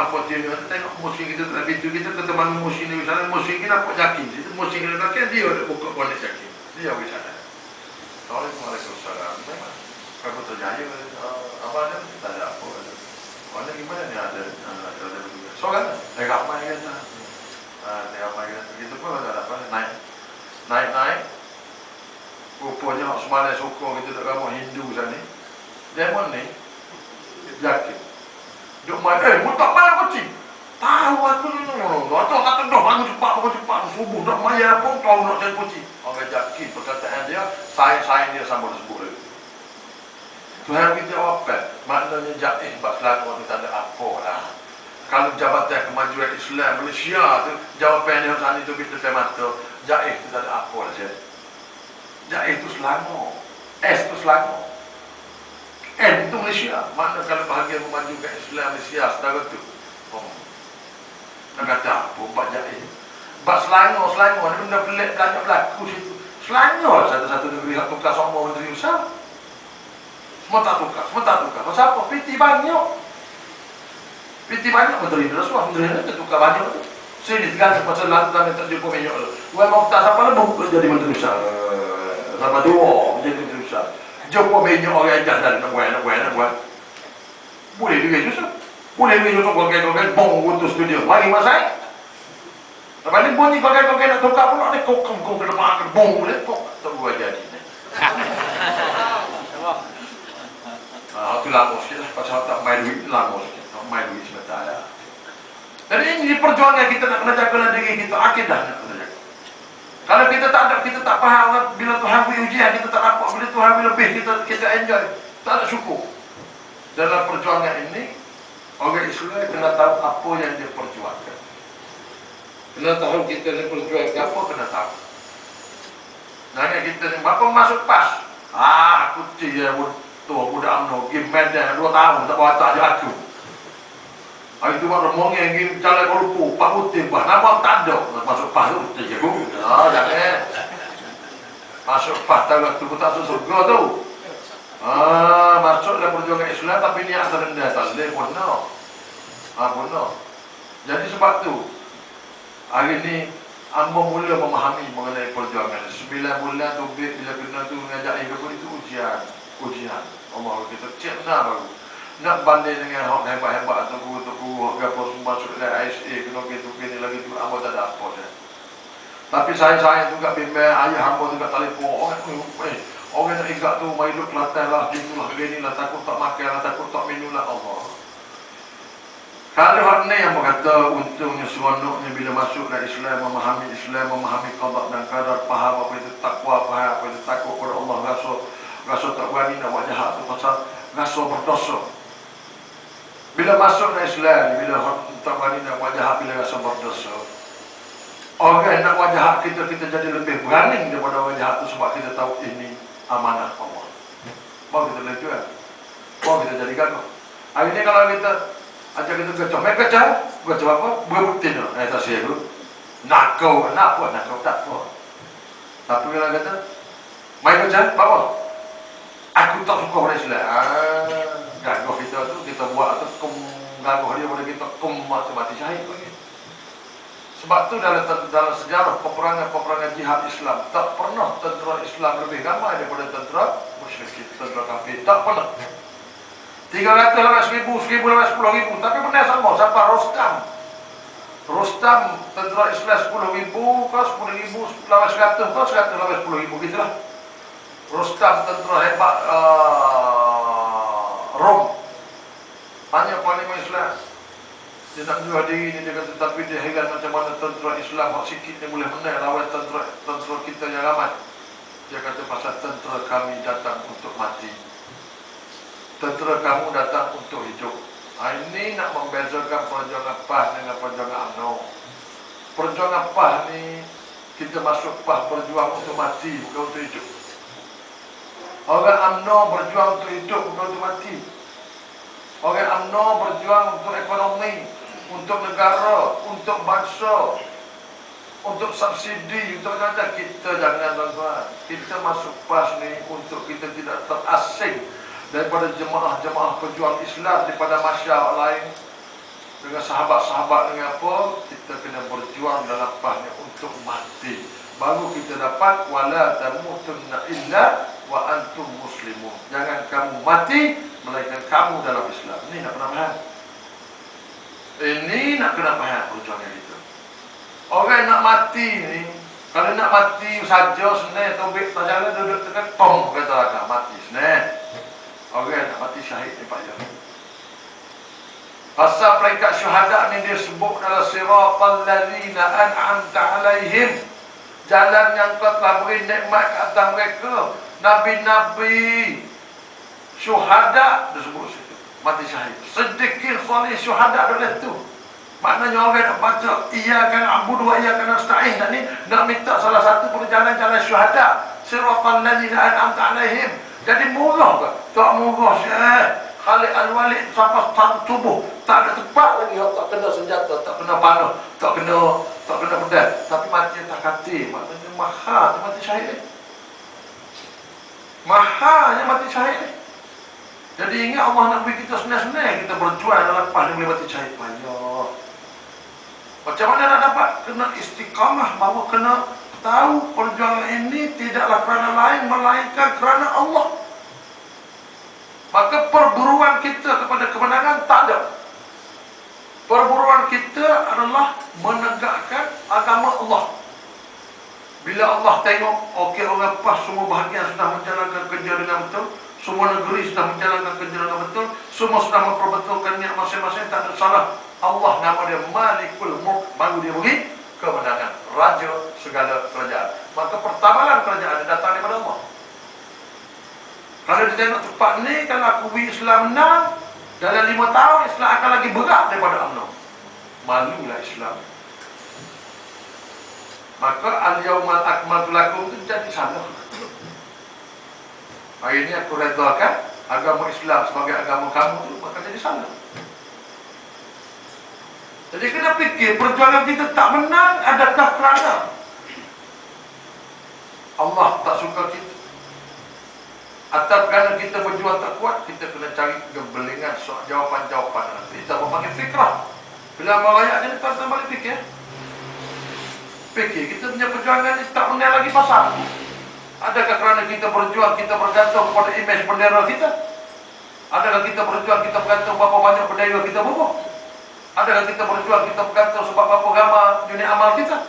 apa dia tengok musim kita tak habis tu kita ketemu musim ni misalnya musim kita dapat yakin itu musim kita tak dia ada buka boleh yakin dia di sana. Waalaikumsalam. Memang kalau terjaya apa ada tak ada apa. Mana gimana ni ada juga. So kan ramai kan. Ramai kan. Begitu pun ada apa naik. Rupanya hak semalam sokong kita tak ramai Hindu sana ni. Demon ni yakin. Duk main, mutak main kucing. Tahu aku ni, atau kata dah bangun cepat, subuh nak main apa, kau nak cari kucing. Orang yakin perkataan dia, sayang dia sama disebut lagi. Tuhan kita apa? Maknanya jaih bab selama kita ada apa lah. Kalau Jabatan Kemajuan Islam Malaysia tu, jawapan dia saat itu kita mata, jaih tu tak ada apa lah. Jaih tu Selangor, S tu Selangor. Itu Malaysia. Mana kalau bahagia memajukan Islam Malaysia setara tu. Nak kata apa? Bak jaih. Bak Selangor ni benda pelik banyak berlaku situ. Selangor satu-satu negeri yang tukar semua menteri besar. Semua tak tukar. Pasal apa? PT banyak menteri rasuah. Menteri ni tukar banyak tu. Sini diganti pasal lantan yang tak jumpa minyak tu. Tuan Mokhtar siapa lebih jadi menteri besar. Sama dua menjadi menteri besar. Jumpa minyak orang ajar dan nak buat. Boleh juga susah. Boleh juga susah gogai-gogai bong untuk studio. Mari masai. Lepas ni bunyi gogai-gogai nak tukar pula ni kong ke depan bong boleh kok tak buat jadi. Itu lama sikit lah. Pasal tak main duit lama sikit. Tak main duit sebentar. Jadi ini perjuangan kita nak kena jaga diri kita. Akidah nak kena jaga. Kalau kita tak ada, kita tak faham bila Tuhan beri ujian, kita tak nampak bila Tuhan beri lebih, kita enjoy. Tak ada syukur. Dalam perjuangan ini, orang Islam kena tahu apa yang dia perjuangkan. Kena tahu kita ni perjuangkan apa, kena tahu. Nanya kita ni, berapa masuk PAS? Aku cik tua budak UMNO, pergi Medan 2 tahun, tak bawa tak je aku. Hari tu buat remongnya, pergi Calai Kuala Lumpur, 4 butir, nama tak ada. Masuk PAS tu, cik aku. Jangan. Masuk PAS, tu pun tak masuk surga tu. Masuk dalam perjuangan Islam, tapi niat terendah, tak boleh, bunuh. Jadi sebab tu, hari ni, hamba mula memahami mengenai perjuangan. 9 bulan tu, bila kena tu, mengajak hidup itu ujian. Allah kita cek benar baru. Nak banding dengan hak hebat-hebat atau guru-guru apa semua masuk dalam ISA kena gini lagi tu hamba tak ada apa dah. Tapi saya juga bimbang ayah hamba juga telefon orang nak ingat tu mai duduk Kelantan lah gitulah begini lah takut tak makan lah takut tak minum lah Allah. Kalau hak ni yang berkata untungnya seronoknya bila masuk dalam Islam memahami qada dan qadar, faham apa itu takwa, faham apa itu takut kepada Allah, rasa tak berani nak buat jahat tu pasal rasa berdosa. Bila masuk dalam Islam, bila tak berani nak buat jahat, bila rasa berdosa. Orang nak buat jahat kita jadi lebih berani daripada orang jahat tu sebab kita tahu ini amanah Allah. Mau kita lihat juga. Mau kita jadi gagah. Hari ni kalau kita ajak kita gacau, main gacau apa? Berbukti tu. Tak siap dulu. Nak kau tak apa. Tapi kalau kata, main gacau, apa? Aku tak suka orang Islam. Gagah kita tu, kita buat tu, gagah dia boleh kita mati syahid lagi. Sebab tu dalam sejarah peperangan jihad Islam, tak pernah tentera Islam lebih ramai daripada tentera musyrik, tentera kafir. Tak pernah. 300 ribu, 10,000, tapi benar sama. Siapa? Rostam, tentera Islam 10,000, kau 10,000, lawan 100, kau 100 lawan 10,000, gitulah. Rostam tentera hebat Rom. Tanya Panglima Islam. Dia nak jual diri ni, dia kata, tapi dia heran macam mana tentera Islam hak sikit dia boleh menang lawan tentera kita yang ramai. Dia kata pasal tentera kami datang untuk mati, tentera kamu datang untuk hidup. Ini nak membezakan perjuangan PAS dengan perjuangan UMNO. Perjuangan PAS ni kita masuk PAS berjuang untuk mati, bukan untuk hidup. Orang UMNO berjuang untuk hidup, bukan untuk mati. Orang UMNO berjuang untuk ekonomi, untuk negara, untuk bangsa, untuk subsidi, untuk kata kita jangan tuan-tuan. Kita masuk PAS ni untuk kita tidak terasing daripada jemaah-jemaah pejuang Islam daripada masyarakat lain. dengan sahabat-sahabat dengan apa? Kita kena berjuang dalam pahnya untuk mati. Baru kita dapat wala tamutunna illa wa antum muslimun. Jangan kamu mati melainkan kamu dalam Islam. Ini nak kena faham. Ini nak kena faham perjuangan kita. Orang nak mati ni, kalau nak mati saja senang, tobek tak jalan duduk tekan pom kata raga mati senang. Orang nak mati syahid ni payah. Pasal peringkat syuhada ni dia sebut dalam siratal ladzina an'amta alaihim, jalan yang kau telah beri nikmat ke atas mereka, nabi-nabi, syuhada disebut situ, mati syahid. Sedikit soleh syuhada dalam tu. Maknanya orang nak baca iyyakan na'budu wa iyyakan nasta'in, ni nak minta salah satu jalan-jalan syuhada, siratal ladzina an'amta alaihim. Jadi murah ke? Tak murah Syekh. Khalid Al-Walid sampai satu tubuh tak ada tempat lagi, tak kena senjata, tak kena panah, tak kena pedang, tapi mati tak kati. Maknanya mahalnya mati syahid. Mahalnya mati syahid. Jadi ingat Allah nak beri kita senang-senang kita berjuang dalam lepas dia boleh mati syahid. Payah. Macam mana nak dapat? Kena istiqamah, bahawa kena tahu perjuangan ini tidaklah kerana lain melainkan kerana Allah. Maka perburuan kita kepada kemenangan tak ada. Perburuan kita adalah menegakkan agama Allah. Bila Allah tengok, okey orang pas semua bahagian sudah menjalankan kerja dengan betul, semua negeri sudah menjalankan kerja dengan betul, semua sudah memperbetulkan niat masing-masing, tak ada salah. Allah nama dia Malikul Mulk, baru dia beri kemenangan, raja segala kerajaan. Maka pertabalan kerajaan datang daripada Allah. Kalau dia tengok tempat ni, kalau aku beri Islam menang, dalam 5 tahun Islam akan lagi berat daripada UMNO. Malulah Islam. Maka al-yawmal akmaltu lakum itu jadi salah. Hari ini aku redakan agama Islam sebagai agama kamu tu, maka jadi salah. Jadi kena fikir perjuangan kita tak menang adakah kerana Allah tak suka kita, atau kerana kita berjuang tak kuat. Kita kena cari kebelingan soal jawapan-jawapan. Kita memanggil fikrah. Bila merayak ni, tuan-tuan balik fikir. Fikir, kita punya perjuangan ni tak menang lagi pasal. Adakah kerana kita berjuang, kita bergantung kepada imej bendera kita? Adakah kita berjuang, kita bergantung berapa banyak bendera kita bubuh? Adakah kita berjuang, kita bergantung sebab berapa gambar dunia amal kita?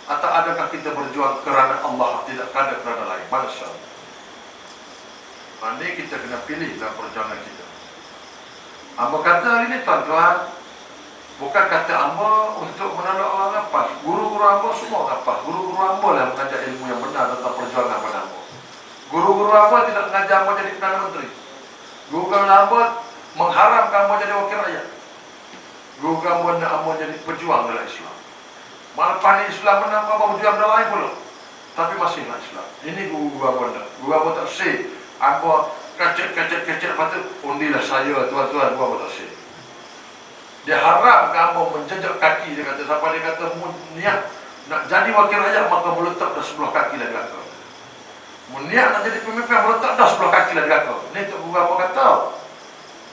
Atau adakah kita berjuang kerana Allah, tidak kerana lain? Mana sahaja? Ini kita kena pilih dalam perjuangan kita. Amba kata hari ni tuan-tuan, bukan kata amba untuk menolak orang lepas. Guru-guru amba semua lepas. Guru-guru amba lah mengajar ilmu yang benar tentang perjuangan pada amba. Guru-guru amba tidak mengajar amba jadi Perdana Menteri. Guru-guru amba mengharamkan amba jadi wakil rakyat. Guru-guru amba nak amba jadi pejuang dalam Islam. Malepas ni Islam menang, amba berjuang dalam lain pula, tapi masihlah Islam. Ini guru-guru amba nak. Guru amba tak say apa kacet-kacet lepas tu undilah saya tuan-tuan, buat tak sih. Dia harap kamu menjejak kaki. Dia kata, siapa dia kata niat nak jadi wakil rakyat, maka meletak dah sebelah kaki lah dia kata. Niat nak jadi pemimpin, meletak dah sebelah kaki lah dia kata. Ini tu guru apa kata.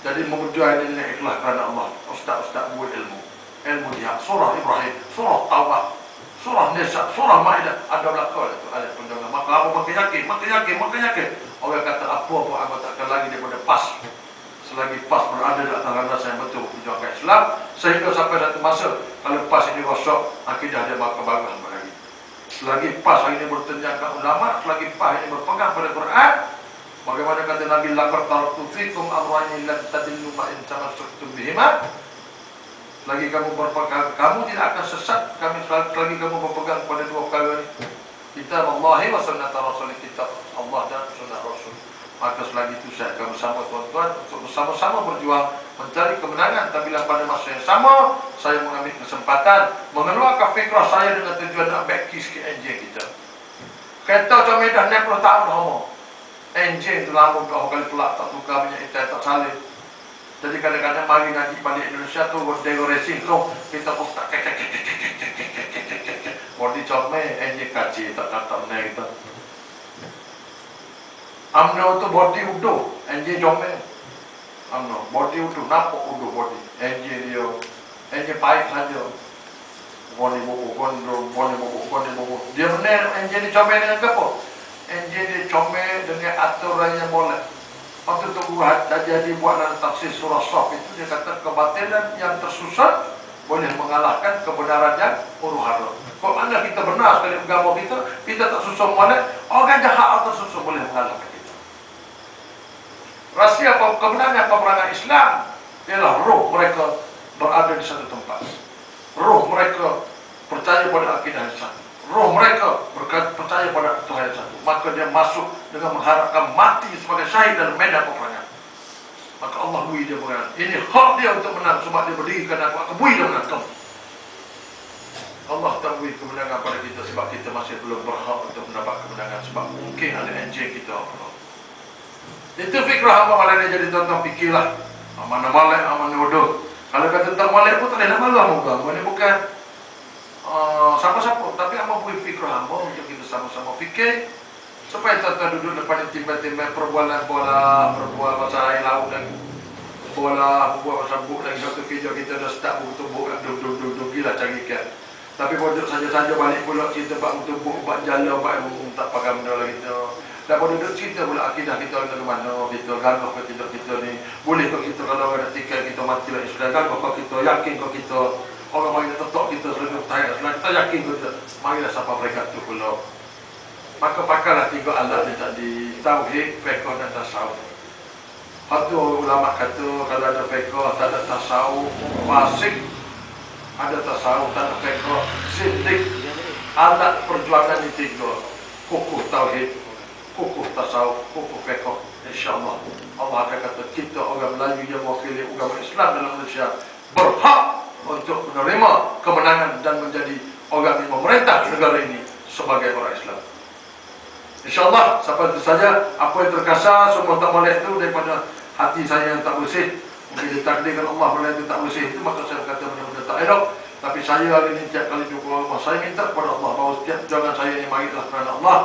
Jadi berjuang ini ikhlas kerana Allah. Ustaz-ustaz buat ilmu dia. Surah Ibrahim, surah Taubah, surah Nisa, surah Maidah, ada belakang itu ayat perjuangan. Maka apa makin yakin. Orang kata apa pun aku takkan lagi daripada pas. Selagi pas berada di atas landasan yang betul perjuangan Islam, sehingga sampai satu masa kalau pas ini rosak, akidah dia bakal bagus lagi. Selagi pas hari ini bertenjangkan ulama, selagi pas ini berpegang pada Quran, bagaimana kata Nabi, laqad taraktu fikum amrayni lan tadillu ma in tamassaktum bihima. Selagi kamu berpegang, kamu tidak akan sesat. Selagi kamu berpegang pada dua perkara ini, kitab Allah wa sunnah Rasul, kitab Allah dan sunnah Rasul. Maka selagi itu saya akan bersama tuan-tuan untuk bersama-sama berjuang mencari kemenangan. Tapi pada masa yang sama, saya mengambil kesempatan mengeluarkan fikrah saya dengan tujuan nak backi sikit enjin kita. Kereta macam Medan 60 tahun dah homo. Enjin tu lambung kau kali pelak, tak tukar minyak itai, tak salib. Jadi kadang-kadang mari ngaji balik Indonesia tu berdego racing tu, kita pun tak body comel, enjin kaci, tak menang kita. UMNO tu body uduh, enjin comel. UMNO body uduh, nampak uduh body, enjin dia Enje pahit saja. Boni buku, dia benar, enje dicomel dengan apa? Enje dicomel dengan aturan yang boleh. Waktu itu buat jadi buat dalam tafsir surah Shaf itu dia kata kebatilan yang tersusun boleh mengalahkan kebenaran yang huru-hara. Kalau mana kita benar sekali agama kita tak susah boleh, orang jahat atau tersusun boleh mengalahkan kita. Rahsia kebenaran peperangan Islam ialah roh mereka berada di satu tempat. Roh mereka percaya pada akidah yang satu. Roh mereka percaya pada Tuhan yang satu. Maka dia masuk dengan mengharapkan mati sebagai syahid dalam medan peperangan. Maka Allah bui dia menang. Ini hak dia untuk menang. Sebab dia berdirikan aku bui dia menang kamu. Allah tak bui kemenangan pada kita sebab kita masih belum berhak untuk mendapat kemenangan. Sebab mungkin ada enjin kita. Itu fikrah apa malah dia jadi tuan-tuan fikirlah. Mana malak, mana bodoh. Kalau kata tentang malak pun tak boleh nak malah muka. Ini bukan siapa-siapa, tapi apa boleh fikrah hamba untuk kita sama-sama fikir supaya tuan-tuan duduk depan timbang-timbang perbualan bola, perbualan pasal air laut dan bola, buat pasal buk lagi satu video kita dah start buku buk duduk gila cari ikan. Tapi duduk saja-saja balik pula kita buat buku buk, buat jala, buat tak pakai benda lagi tu. Dan duduk cerita pula akidah kita ke mana, kita gagah ke tidak kita ni, boleh ke kita kalau ada tikai kita mati lagi sudah gagah ke kita, yakin ke kita. Orang mari tetok kita selagi percaya, selagi kita yakin kita, marilah siapa mereka tu pula. Maka pakailah tiga alat ni tadi, tauhid, fiqh dan tasawuf. Satu ulama kata kalau ada fiqh tak ada tasawuf, fasik. Ada tasawuf tak ada fiqh, sindik. Alat perjuangan ni tiga, kukuh tauhid, kukuh tasawuf, kukuh fiqh. InsyaAllah Allah akan kata kita orang Melayu yang mewakili agama Islam dalam Malaysia berhak untuk menerima kemenangan dan menjadi orang yang memerintah negara ini sebagai orang Islam. InsyaAllah sampai itu saja. Apa yang terkasar semua tak boleh itu daripada hati saya yang tak bersih. Mungkin ditakdirkan Allah boleh itu tak bersih itu, maka saya berkata benda-benda tak elok. Tapi saya hari ini tiap kali jumpa Allah, saya minta kepada Allah bahawa setiap jangan saya ini marilah kerana Allah.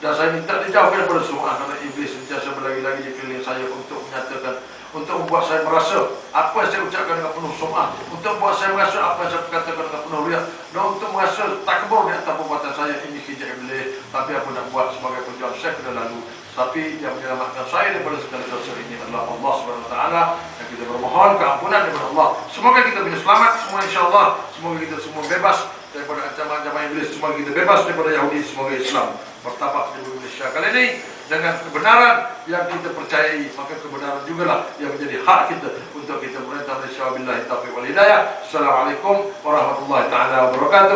Dan saya minta dijauhkan daripada sum'ah, kerana iblis sentiasa berlagi-lagi di keliling saya untuk menyatakan, untuk membuat saya merasa apa yang saya ucapkan dengan penuh sum'ah, untuk membuat saya merasa apa yang saya katakan dengan penuh riak, dan untuk merasa takbur di atas perbuatan saya ini kerja iblis. Tapi aku nak buat sebagai perjuangan saya kena lalu. Tapi yang menyelamatkan saya daripada segala dosa ini adalah Allah SWT, dan kita bermohon keampunan daripada Allah. Semoga kita bisa selamat semua insyaAllah. Semoga kita semua bebas daripada ancaman-ancaman iblis. Semoga kita bebas daripada Yahudi. Semoga Islam bertapak di Indonesia kali ini dengan kebenaran yang kita percayai. Maka kebenaran jugalah yang menjadi hak kita untuk kita merintah Malaysia. Wabillahi taufiq wal hidayah. Assalamualaikum warahmatullahi taala wabarakatuh.